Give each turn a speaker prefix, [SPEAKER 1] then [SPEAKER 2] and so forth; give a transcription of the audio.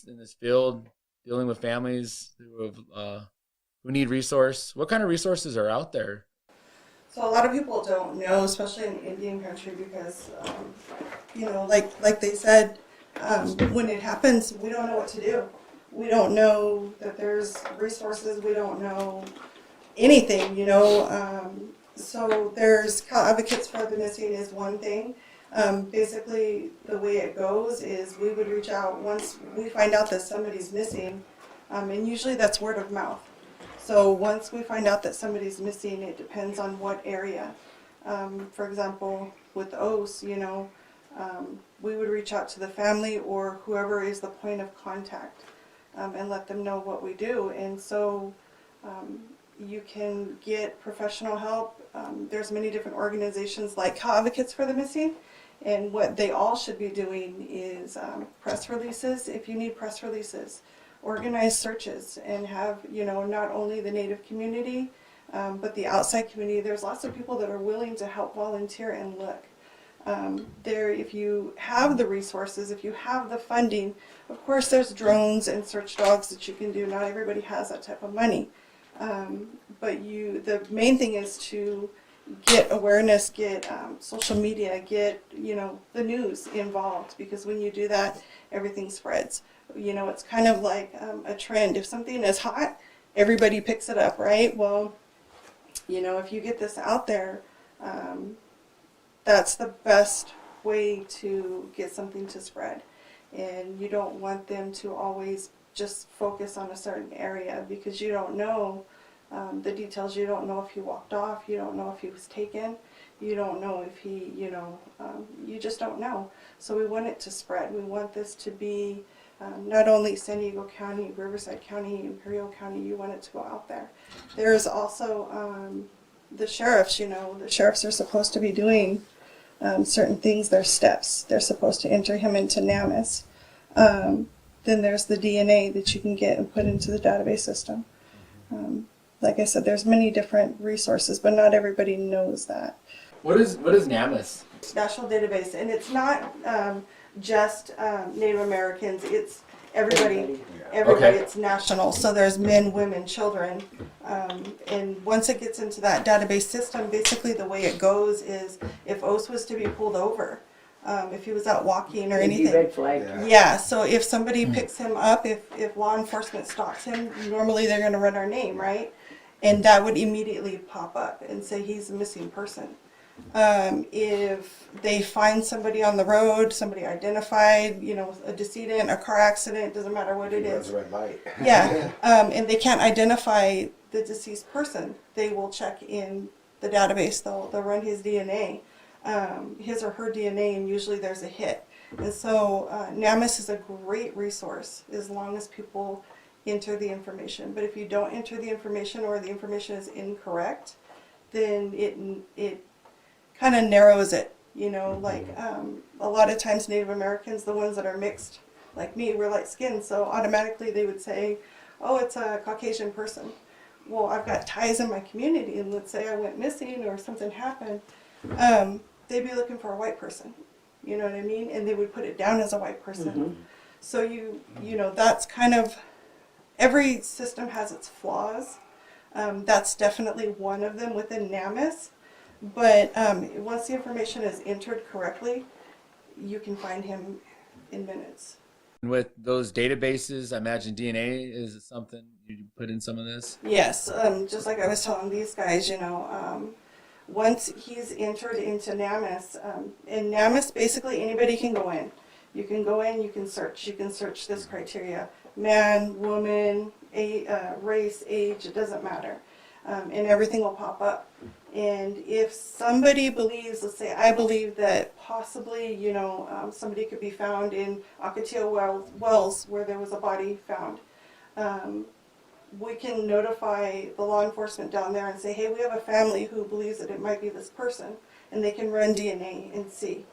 [SPEAKER 1] this field, dealing with families who need resource. What kind of resources are out there?
[SPEAKER 2] So a lot of people don't know, especially in Indian country, because like they said, when it happens, we don't know what to do. We don't know that there's resources. We don't know anything. So there's Cal Advocates for the Missing is one thing. Basically, the way it goes is we would reach out once we find out that somebody's missing, and usually that's word of mouth. So once we find out that somebody's missing, it depends on what area. For example, with OS, we would reach out to the family or whoever is the point of contact, and let them know what we do. And so you can get professional help. There's many different organizations like Cal Advocates for the Missing, and what they all should be doing is press releases. If you need press releases, organize searches, and have not only the Native community but the outside community. There's lots of people that are willing to help volunteer and look. If you have the resources, if you have the funding, of course there's drones and search dogs that you can do. Not everybody has that type of money, but the main thing is to get awareness, get social media, get the news involved, because when you do that, everything spreads. It's kind of like a trend. If something is hot, everybody picks it up, right? Well, if you get this out there, that's the best way to get something to spread. And you don't want them to always just focus on a certain area, because you don't know the details. You don't know if he walked off. You don't know if he was taken. You don't know if he, you just don't know. So we want it to spread. We want this to be not only San Diego County, Riverside County, Imperial County. You want it to go out there. There's also the sheriffs. The sheriffs are supposed to be doing certain things. There's steps. They're supposed to enter him into NAMUS. Then there's the DNA that you can get and put into the database system. Like I said, there's many different resources, but not everybody knows that.
[SPEAKER 1] What is NAMUS?
[SPEAKER 2] National database, and it's not just Native Americans. It's everybody. Everybody. Okay. It's national. So there's men, women, children, and once it gets into that database system, basically the way it goes is if OS was to be pulled over, if he was out walking or anything.
[SPEAKER 3] Red flag.
[SPEAKER 2] Yeah. So if somebody picks him up, if law enforcement stops him, normally they're going to run our name, right? And that would immediately pop up and say he's a missing person. If they find somebody on the road, somebody identified, a decedent, a car accident, doesn't matter what it is.
[SPEAKER 4] Red light.
[SPEAKER 2] Yeah. And they can't identify the deceased person, they will check in the database. They'll run his DNA, his or her DNA, and usually there's a hit. And so NAMUS is a great resource as long as people enter the information. But if you don't enter the information, or the information is incorrect, then it kind of narrows it. A lot of times Native Americans, the ones that are mixed like me, we're light skinned, so automatically they would say, oh, it's a Caucasian person. Well, I've got ties in my community, and let's say I went missing or something happened, they'd be looking for a white person. You know what I mean? And they would put it down as a white person. Mm-hmm. So that's kind of, every system has its flaws. That's definitely one of them within NAMUS. But once the information is entered correctly, you can find him in minutes.
[SPEAKER 1] And with those databases, I imagine DNA is something you put in some of this?
[SPEAKER 2] Yes, just like I was telling these guys, once he's entered into NAMUS, in NAMUS, basically anybody can go in. You can go in, you can search this criteria: man, woman, race, age, it doesn't matter. And everything will pop up. And if somebody believes, let's say I believe that possibly, somebody could be found in Ocotillo Wells where there was a body found, we can notify the law enforcement down there and say, hey, we have a family who believes that it might be this person, and they can run DNA and see.